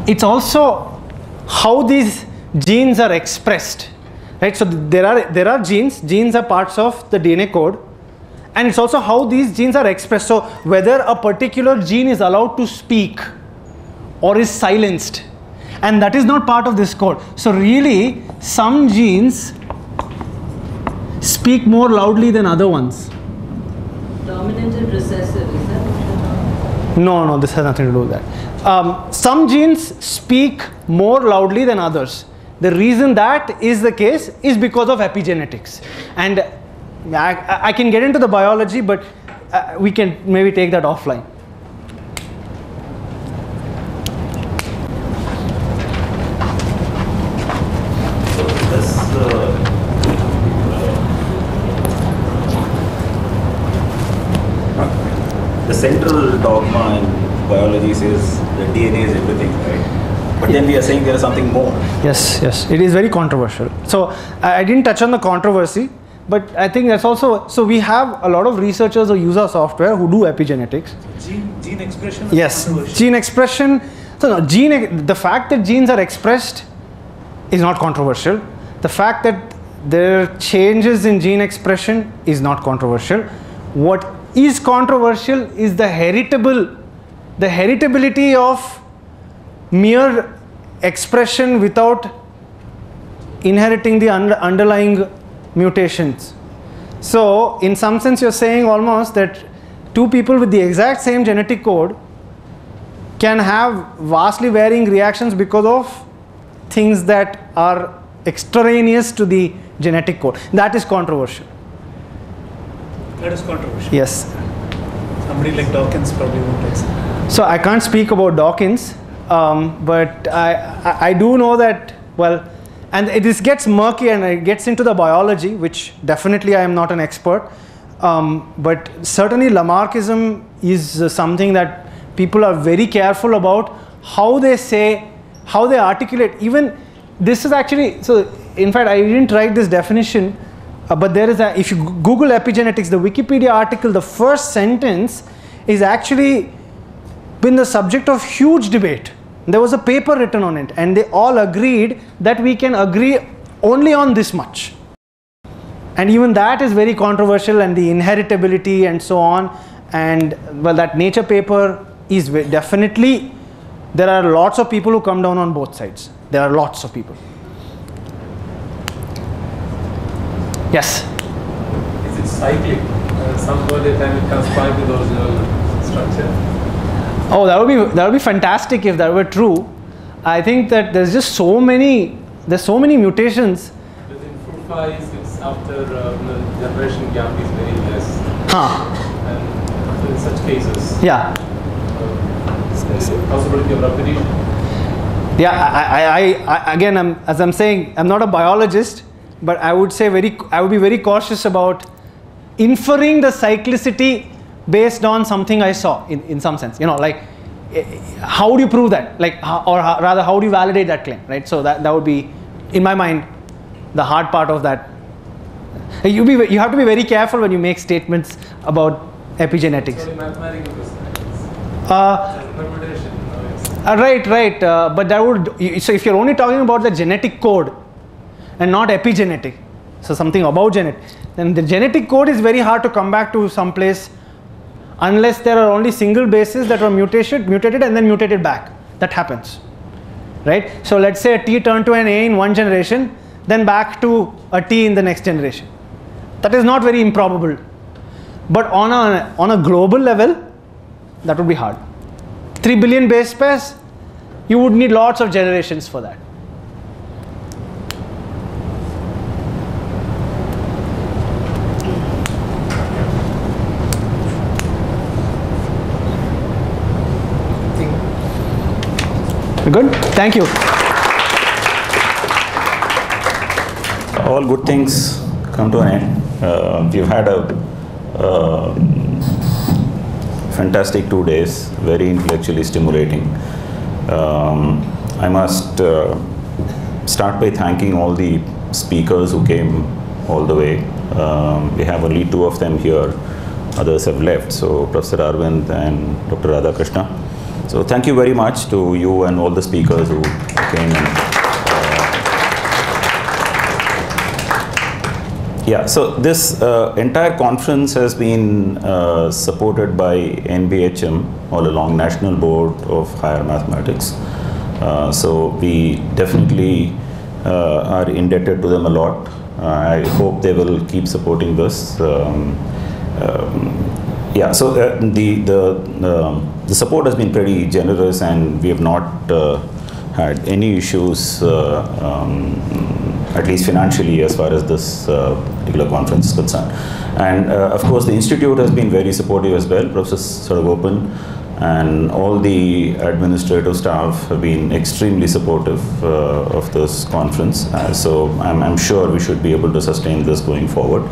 It's also how these genes are expressed, right? So there are genes. Genes are parts of the DNA code, and it's also how these genes are expressed. So whether a particular gene is allowed to speak or is silenced, and that is not part of this code. So really, some genes speak more loudly than other ones. Dominant and recessive, is that what you're talking about? No, this has nothing to do with that. Some genes speak more loudly than others. The reason that is the case is because of epigenetics. And I can get into the biology, but we can maybe take that offline. So this the central dogma in biology says that DNA is everything, right? But then we are saying there is something more. Yes, it is very controversial. So I didn't touch on the controversy, but I think that's also, so we have a lot of researchers who use our software who do epigenetics. Gene expression is Yes, controversial. gene expression. So no, the fact that genes are expressed is not controversial. The fact that there are changes in gene expression is not controversial. What is controversial is the heritability of mere expression without inheriting the underlying mutations. So in some sense you're saying almost that two people with the exact same genetic code can have vastly varying reactions because of things that are extraneous to the genetic code. That is controversial. That is controversial. Yes. Somebody like Dawkins probably won't accept. So I can't speak about Dawkins, but I do know that, well, and this gets murky and it gets into the biology, which definitely I am not an expert, but certainly Lamarckism is something that people are very careful about how they say, how they articulate. Even this is actually, so in fact I didn't write this definition, but there is a, if you Google epigenetics, the Wikipedia article, the first sentence is actually been the subject of huge debate. There was a paper written on it and they all agreed that we can agree only on this much. And even that is very controversial, and the inheritability and so on. And well, that Nature paper is definitely, there are lots of people who come down on both sides. There are lots of people. Yes? Is it cyclic? Some point in time it comes back to the original structure? Oh, that would be fantastic if that were true. I think that there's just so many mutations. Within fruit flies, it's after the generation gap is very less. And in such cases, Yeah. Is there a possibility of repetition? Yeah, again, as I'm saying, I'm not a biologist, but I would be very cautious about inferring the cyclicity based on something I saw in some sense. You know, like, how do you prove that? Like, rather, how do you validate that claim, right? So that would be, in my mind, the hard part of that. You have to be very careful when you make statements about epigenetics. It's only mathematical questions. Permutation. Right. But that would, so if you're only talking about the genetic code and not epigenetic, so something about genetic, then the genetic code is very hard to come back to some place unless there are only single bases that were mutated and then mutated back. That happens, right? So let's say a T turned to an A in one generation, then back to a T in the next generation. That is not very improbable. But on a global level, that would be hard. 3 billion base pairs, you would need lots of generations for that. Good? Thank you. All good things come to an end. We've had a fantastic 2 days, very intellectually stimulating. I must start by thanking all the speakers who came all the way. We have only 2 of them here, others have left, so Professor Arvind and Dr. Radhakrishna. So thank you very much to you and all the speakers who came in. Yeah, so this entire conference has been supported by NBHM all along, National Board of Higher Mathematics. So we definitely are indebted to them a lot. I hope they will keep supporting this. Yeah, so the support has been pretty generous, and we have not had any issues, at least financially, as far as this particular conference is concerned. And of course, the Institute has been very supportive as well. Professor Saragopan and all the administrative staff have been extremely supportive of this conference. So I'm sure we should be able to sustain this going forward.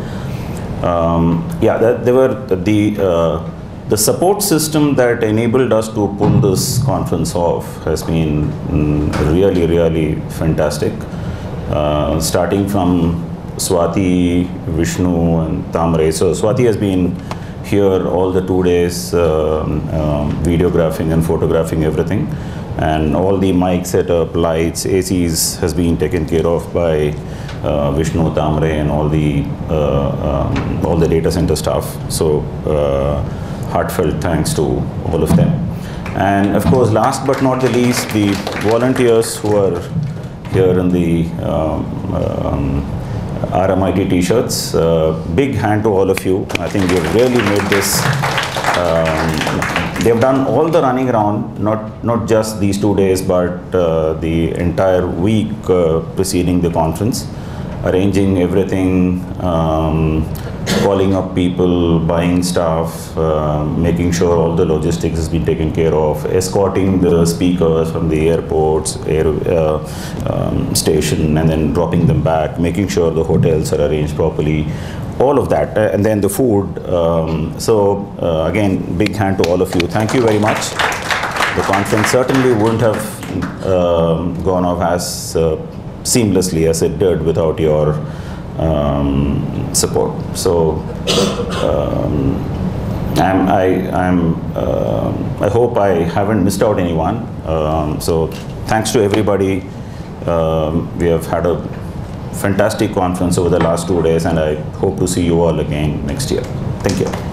Yeah, there were the support system that enabled us to pull this conference off has been really, really fantastic. Starting from Swati, Vishnu, and Tamre. So Swati has been here all the 2 days, videographing and photographing everything, and all the mic setup, lights, ACs has been taken care of by Vishnu, Tamre, and all the data center staff. So heartfelt thanks to all of them. And of course, last but not the least, the volunteers who are here in the RMIT t-shirts. Big hand to all of you. I think you've really made this. They've done all the running around, not just these 2 days, but the entire week preceding the conference, arranging everything, calling up people, buying stuff, making sure all the logistics has been taken care of, escorting the speakers from the airports, station, and then dropping them back, making sure the hotels are arranged properly, all of that, and then the food. Again, big hand to all of you. Thank you very much. The conference certainly wouldn't have gone off as seamlessly as it did without your support. So I hope I haven't missed out anyone. So thanks to everybody. We have had a fantastic conference over the last 2 days, and I hope to see you all again next year. Thank you.